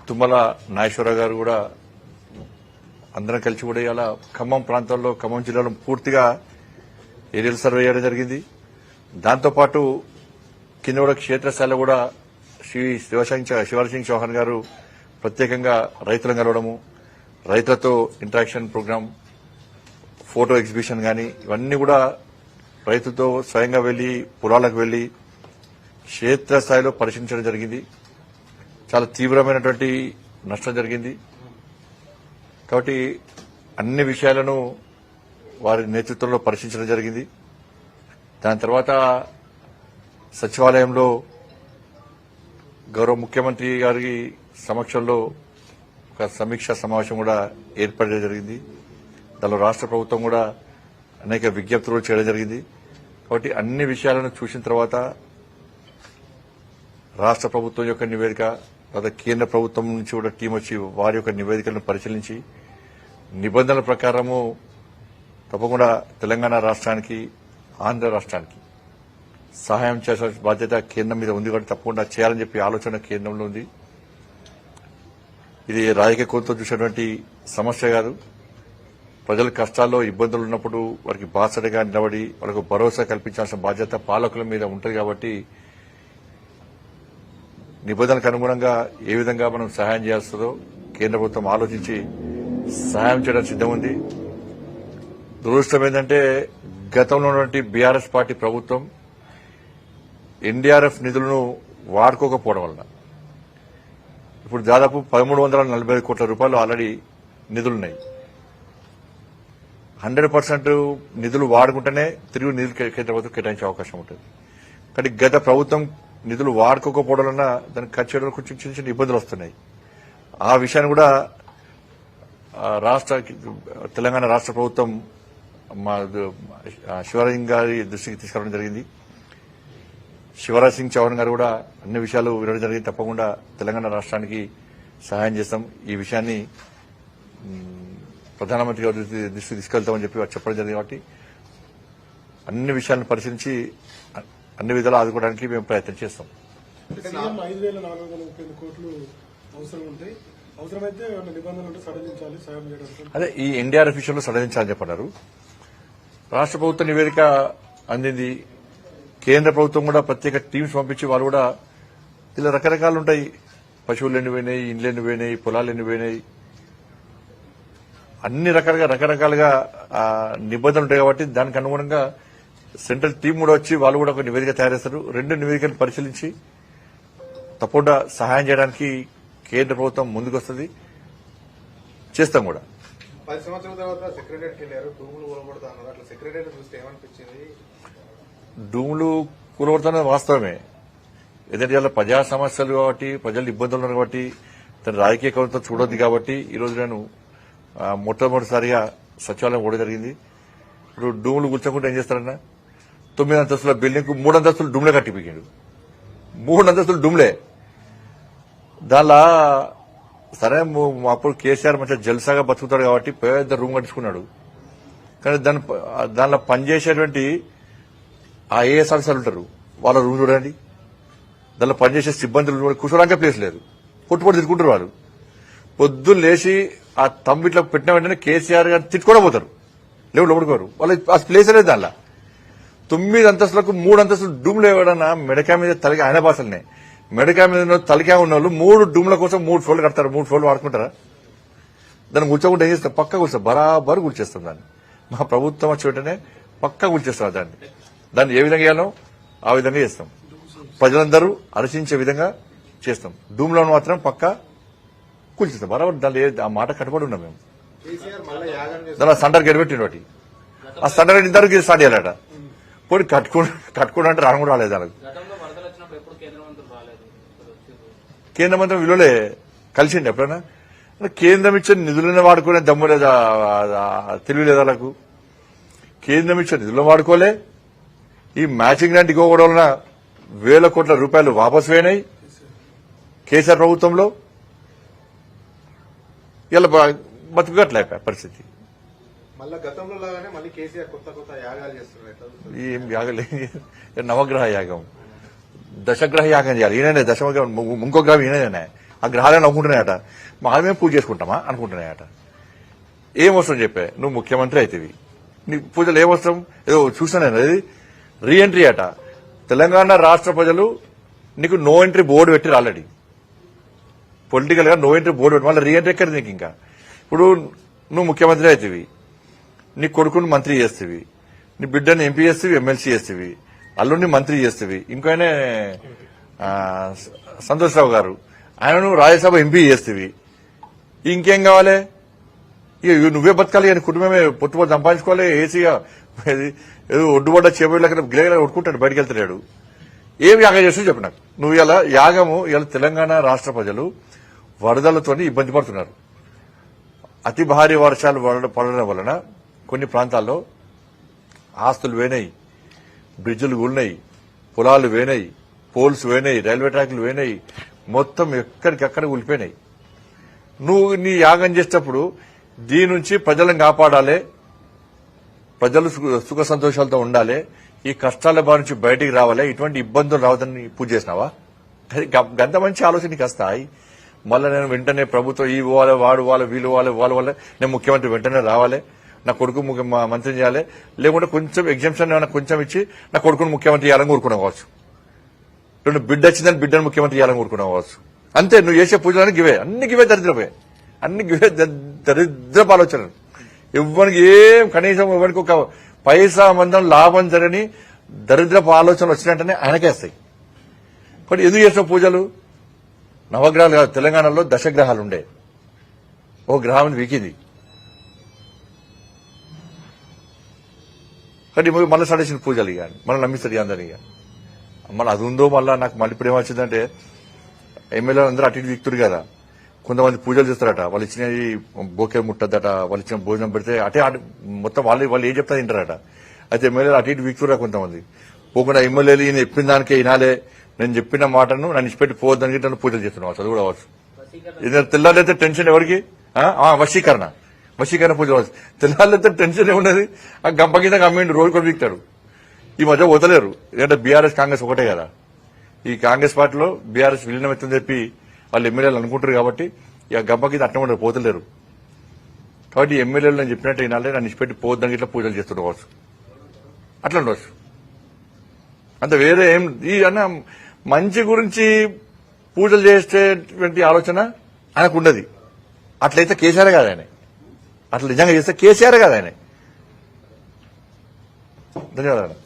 తుమ్మల నాగేశ్వరరావు గారు కూడా అందరం కలిసి కూడా ఇలా ఖమ్మం ప్రాంతంలో ఖమ్మం జిల్లాలో పూర్తిగా ఏరియల్ సర్వే చేయడం జరిగింది. దాంతోపాటు కింద కూడా క్షేత్రస్థాయిలో కూడా శ్రీ శివరాజ్ సింగ్ చౌహాన్ గారు ప్రత్యేకంగా రైతులను కలవడము, రైతులతో ఇంటరాక్షన్ ప్రోగ్రామ్, ఫోటో ఎగ్జిబిషన్ కానీ ఇవన్నీ కూడా రైతులతో స్వయంగా వెళ్లి పొలాలకు వెళ్లి క్షేత్రస్థాయిలో పరిశీలించడం జరిగింది. చాలా తీవ్రమైనటువంటి నష్టం జరిగింది. కాబట్టి అన్ని విషయాలను వారి నేతృత్వంలో పరిశీలించడం జరిగింది. దాని తర్వాత సచివాలయంలో గౌరవ ముఖ్యమంత్రి గారి సమక్షంలో ఒక సమీక్షా సమావేశం కూడా ఏర్పడడం జరిగింది. దానిలో రాష్ట్ర ప్రభుత్వం కూడా అనేక విజ్ఞప్తులు చేయడం జరిగింది. కాబట్టి అన్ని విషయాలను చూసిన తర్వాత రాష్ట్ర ప్రభుత్వం యొక్క నివేదిక, తర్వాత కేంద్ర ప్రభుత్వం నుంచి కూడా టీం వచ్చి వారి యొక్క నివేదికలను పరిశీలించి నిబంధనల ప్రకారము తప్పకుండా తెలంగాణ రాష్ట్రానికి, ఆంధ్ర రాష్ట్రానికి సహాయం చేయాల్సిన బాధ్యత కేంద్రం మీద ఉంది. కాబట్టి తప్పకుండా చేయాలని చెప్పి ఆలోచన కేంద్రంలో ఉంది. ఇది రాజకీయ కోణంతో చూసినటువంటి సమస్య కాదు. ప్రజల కష్టాల్లో ఇబ్బందులు ఉన్నప్పుడు వారికి బాసటగా నిలబడి వాళ్ళకు భరోసా కల్పించాల్సిన బాధ్యత పాలకుల మీద ఉంటుంది. కాబట్టి నిబంధనలకు అనుగుణంగా ఏ విధంగా మనం సహాయం చేస్తుందో కేంద్ర ప్రభుత్వం ఆలోచించి సహాయం చేయడానికి సిద్దం ఉంది. దురదృష్టం ఏంటంటే గతంలో ఉన్నటువంటి బీఆర్ఎస్ పార్టీ ప్రభుత్వం ఎన్డీఆర్ఎఫ్ నిధులను వాడుకోకపోవడం వలన ఇప్పుడు దాదాపు 1340 కోట్ల రూపాయలు ఆల్రెడీ నిధులున్నాయి. 100% నిధులు వాడుకుంటేనే తిరిగి నిధులు కేంద్ర ప్రభుత్వం కేటాయించే అవకాశం ఉంటుంది. కానీ గత ప్రభుత్వం నిధులు వాడుకోకపోవడం వలన దానికి ఖర్చు చేయడం కొంచెం చిన్న చిన్న ఇబ్బందులు వస్తున్నాయి. ఆ విషయాన్ని కూడా తెలంగాణ రాష్ట్ర ప్రభుత్వం శివరాజ్ గారి దృష్టికి తీసుకురావడం జరిగింది. శివరాజ్ సింగ్ చౌహాన్ గారు కూడా అన్ని విషయాలు వినడం జరిగింది. తప్పకుండా తెలంగాణ రాష్ట్రానికి సహాయం చేస్తాం, ఈ విషయాన్ని ప్రధానమంత్రి గారి దృష్టికి తీసుకెళ్తామని చెప్పి వారు చెప్పడం జరిగింది. కాబట్టి అన్ని విషయాలను పరిశీలించి అన్ని విధాలు ఆదుకోవడానికి మేము ప్రయత్నం చేస్తాం. అదే ఈ ఎన్డీఆర్ఎఫ్ విషయంలో సడలించాలని చెప్పన్నారు. రాష్ట్ర ప్రభుత్వ నివేదిక అందింది. కేంద్ర ప్రభుత్వం కూడా ప్రత్యేక టీమ్స్ పంపించి వాళ్ళు కూడా ఇలా రకరకాలు ఉంటాయి. పశువులు ఎన్నిపోయినాయి, ఇండ్లు ఎన్నిపోయినాయి, పొలాలు ఎన్నిపోయినాయి, అన్ని రకరకాలుగా నిబంధనలు ఉంటాయి. కాబట్టి దానికి అనుగుణంగా సెంట్రల్ టీం కూడా వచ్చి వాళ్ళు కూడా ఒక నివేదిక తయారు చేస్తారు. 2 నివేదికలు పరిశీలించి తప్పకుండా సహాయం చేయడానికి కేంద్ర ప్రభుత్వం ముందుకు వస్తుంది, చేస్తాం కూడా. 10 సంవత్సరాల తర్వాత సెక్రటరీకి వెళ్లారు, డూములు కూలగొడతా అన్నారు. అట్లా సెక్రటరీ చూస్తే ఏమనిపించింది? డూములు కూలగొడతానది వాస్తవమే. ఎందుకంటే ఇలా ప్రజా సమస్యలు కాబట్టి, ప్రజలు ఇబ్బందులు ఉన్నారు కాబట్టి, తన రాజకీయ కౌంతో చూడొద్దు కాబట్టి ఈరోజు నేను మొట్టమొదటిసారిగా సచివాలయం కూడా జరిగింది. ఇప్పుడు డూములు కూర్చోకుండా ఏం చేస్తారన్నా, 9 అంతస్తుల బిల్డింగ్ కు 3 అంతస్తులు డూమ్లే కట్టిపోయాడు. 3 అంతస్తులు డూమ్లే. దానిలా సరే అప్పుడు కేసీఆర్ మంచిగా జల్సాగా బతుకుతాడు కాబట్టి పెద్ద రూమ్ కట్టించుకున్నాడు. కానీ దానిలో పనిచేసేటువంటి ఆ ఏఎస్ ఆఫీసర్లు ఉంటారు, వాళ్ళ రూమ్ చూడండి. దానిలో పనిచేసే సిబ్బందులు కూర్చోడానికి ప్లేస్ లేదు, పొట్టుపొట్టు తిట్టుకుంటారు వాళ్ళు. పొద్దున్న లేచి ఆ తమ్మిట్లా పెట్టిన వెంటనే కేసీఆర్ గారు తిట్టుకోవడం పోతారు, లేవు లోపడుకోరు. వాళ్ళు ఆ ప్లేస్ లేదు. దానిలో 9 అంతస్తులకు 3 అంతస్తులు డూమ్లు ఎవడన్నా మెడకాయ మీద తలకి, ఆయన భాషలనే మెడకాయ మీద తలకాయ ఉన్న వాళ్ళు 3 డూమ్ల కోసం 3 ఫ్లోర్లు కడతారు. 3 ఫ్లోర్లు వాడుకుంటారా? దాన్ని కూర్చోకుండా ఏం చేస్తారు? పక్కా కూర్చోం, బరాబరు కూర్చేస్తాం దాన్ని. మా ప్రభుత్వం వచ్చి వెంటనే పక్కా కూర్చేస్తాం. దాన్ని ఏ విధంగా చేయాలో ఆ విధంగా చేస్తాం. ప్రజలందరూ హర్షించే విధంగా చేస్తాం. డూమ్లో మాత్రం పక్కా కూల్చేస్తాం బరాబర్. దాన్ని ఆ మాట కట్టుబడి ఉన్నాం మేము. దాని సండర్ గెలిపెట్టిన వాటి ఆ సండర్ ఇంతవరకు స్టార్ట్ చేయాలట. పోయి కట్టుకోవడం అంటే రాను కూడా రాలేదు. దానికి కేంద్ర మంత్రి విలువలే కలిసిండి ఎప్పుడైనా. కేంద్రం ఇచ్చిన నిధులను వాడుకునే దమ్ము లేదా, తెలివి లేదా వాళ్ళకు? కేంద్రం ఇచ్చిన నిధులను వాడుకోలే. ఈ మ్యాచింగ్ గ్రాంట్ ఇవ్వడం వలన 1000 కోట్ల రూపాయలు వాపసు పోయినాయి కేసీఆర్ ప్రభుత్వంలో. ఇలా బతుకుగట్లయిపోయా పరిస్థితి. ఏం యాగలే, నవగ్రహ యాగం, దశగ్రహ యాగం చేయాలి. ఈయననే దశమగ్రహం, ఇంకో గ్రహం ఈయననే. ఆ గ్రహాలను నవ్వుకుంటున్నాయట మేము పూజ చేసుకుంటామా అనుకుంటున్నాయట. ఏమవసరం చెప్పే, నువ్వు ముఖ్యమంత్రి అవుతావి, నీ పూజలు ఏమవసరం? ఏదో చూసాను అది రీఎంట్రీ అట. తెలంగాణ రాష్ట్ర ప్రజలు నీకు నో ఎంట్రీ బోర్డు పెట్టిరు ఆల్రెడీ, పొలిటికల్ గా నో ఎంట్రీ బోర్డు పెట్టి మళ్ళీ రీఎంట్రీ ఎక్కడ నీకు? ఇంకా ఇప్పుడు నువ్వు ముఖ్యమంత్రి అవుతావి, నీ కొడుకుని మంత్రి చేస్తేవి, నీ బిడ్డని ఎంపీ చేస్తేవి, ఎమ్మెల్సీ చేస్తేవి, అల్లుడిని మంత్రి చేస్తేవి, ఇంకైనా సంతోష్ రావు గారు ఆయనను రాజ్యసభ ఎంపీ చేస్తేవి, ఇంకేం కావాలి? ఇక నువ్వే బతకాలి అని కుటుంబమే పొట్టుబడి సంపాదించుకోవాలి. ఏసీగా ఏదో ఒడ్డుబడ్డ చేపట్ల గిలగిలా కొట్టుకుంటాడు, బయటకు వెళ్తున్నాడు. ఏం యాగం చేస్తావు చెప్పు నాకు. నువ్వు ఇలా యాగము ఇలా తెలంగాణ రాష్ట్ర ప్రజలు వరదలతో ఇబ్బంది పడుతున్నారు. అతి భారీ వర్షాలు పడడం వలన కొన్ని ప్రాంతాల్లో ఆస్తులు వేనాయి, బ్రిడ్జులు కూలినాయి, పొలాలు వేనాయి, పోల్స్ వేనాయి, రైల్వే ట్రాక్లు వేనాయి, మొత్తం ఎక్కడికక్కడ కూలిపోయినాయి. నువ్వు నీ యాగం చేసేటప్పుడు దీని నుంచి ప్రజలను కాపాడాలి, ప్రజలు సుఖ సంతోషాలతో ఉండాలి, ఈ కష్టాల బారి నుంచి బయటికి రావాలి, ఇటువంటి ఇబ్బందులు రావద్దని పూజ చేసినావా? గంత మంచి ఆలోచన నీకు వస్తాయి. మళ్ళీ నేను వెంటనే ప్రభుత్వం ఈ పోవాలి, వాడు వాళ్ళ వీళ్ళు వాళ్ళ నేను ముఖ్యమంత్రి వెంటనే రావాలి, నా కొడుకు మంత్రి చేయాలి, లేకుంటే కొంచెం ఎగ్జామ్షన్ ఏమైనా కొంచెం ఇచ్చి నా కొడుకును ముఖ్యమంత్రి చేయాలని కోరుకున్నావు కావచ్చు, రెండు బిడ్డ వచ్చిందని బిడ్డను ముఖ్యమంత్రి చేయాలని కోరుకున్నావు కావచ్చు. అంతే, నువ్వు చేసే పూజలని గివే, అన్ని గివే దరిద్రపోయే, అన్ని గివే దరిద్రపు ఆలోచనలు. ఎవరికి ఏం కనీసం ఎవరికి ఒక పైసా మందం లాభం జరగని దరిద్రపు ఆలోచనలు వచ్చినట్టనే ఆయనకేస్తాయి. కానీ ఎందుకు చేసిన పూజలు? నవగ్రహాలు కాదు, తెలంగాణలో దశగ్రహాలు ఉండే, ఓ గ్రహం వీకింది, కానీ మళ్ళీ సడేసిన పూజలు ఇక మళ్ళీ నమ్మిస్తారు అందరినీ. ఇక మళ్ళీ అది ఉందో మళ్ళీ నాకు మళ్ళీ ఇప్పుడు ఏమొచ్చిందంటే ఎమ్మెల్యేలు అందరూ అటు ఇటు వీక్తురు కదా, కొంతమంది పూజలు చేస్తారట, వాళ్ళు ఇచ్చినవి బోకే ముట్టద్దట, వాళ్ళు ఇచ్చిన భోజనం పెడితే అటే మొత్తం వాళ్ళు ఏం చెప్తా తింటారట. అయితే ఎమ్మెల్యేలు అటు ఇటు వీక్తురా కొంతమంది, పోకుండా ఎమ్మెల్యేలు ఈయన చెప్పిన దానికే వినాలే, నేను చెప్పిన మాటను నన్ను ఇచ్చిపెట్టి పోవద్దని నన్ను పూజలు చేస్తున్నావు. అది కూడా అవచ్చు. తెల్లారైతే టెన్షన్ ఎవరికి? వశీకరణ పూజ అవచ్చు. తెల్లారైతే టెన్షన్ ఏమున్నది? ఆ గంప కింద గమ్మిండి రోజు కూడా వీక్తాడు. ఈ మధ్య వదలేరు, ఎందుకంటే బీఆర్ఎస్ కాంగ్రెస్ ఒకటే కదా. ఈ కాంగ్రెస్ పార్టీలో బీఆర్ఎస్ విలీనం ఎత్తుందని చెప్పి వాళ్ళు ఎమ్మెల్యేలు అనుకుంటారు కాబట్టి ఇక గంప కింద అట్లా ఉండరు, పోతలేరు. కాబట్టి ఎమ్మెల్యేలు నేను చెప్పినట్టు వినాలి, నన్ను ఇచ్చిపెట్టి పోవద్దని ఇట్లా పూజలు చేస్తుండవచ్చు, అట్లా ఉండవచ్చు. అంత వేరే ఏం ఈ అన్న మంచి గురించి పూజలు చేసేటువంటి ఆలోచన ఆయనకు ఉండదు. అట్లయితే కేసీఆర్ కాదు ఆయన, అట్లా నిజంగా చేస్తే కేసీఆర్ కాదు ఆయన. ధన్యవాదాలు.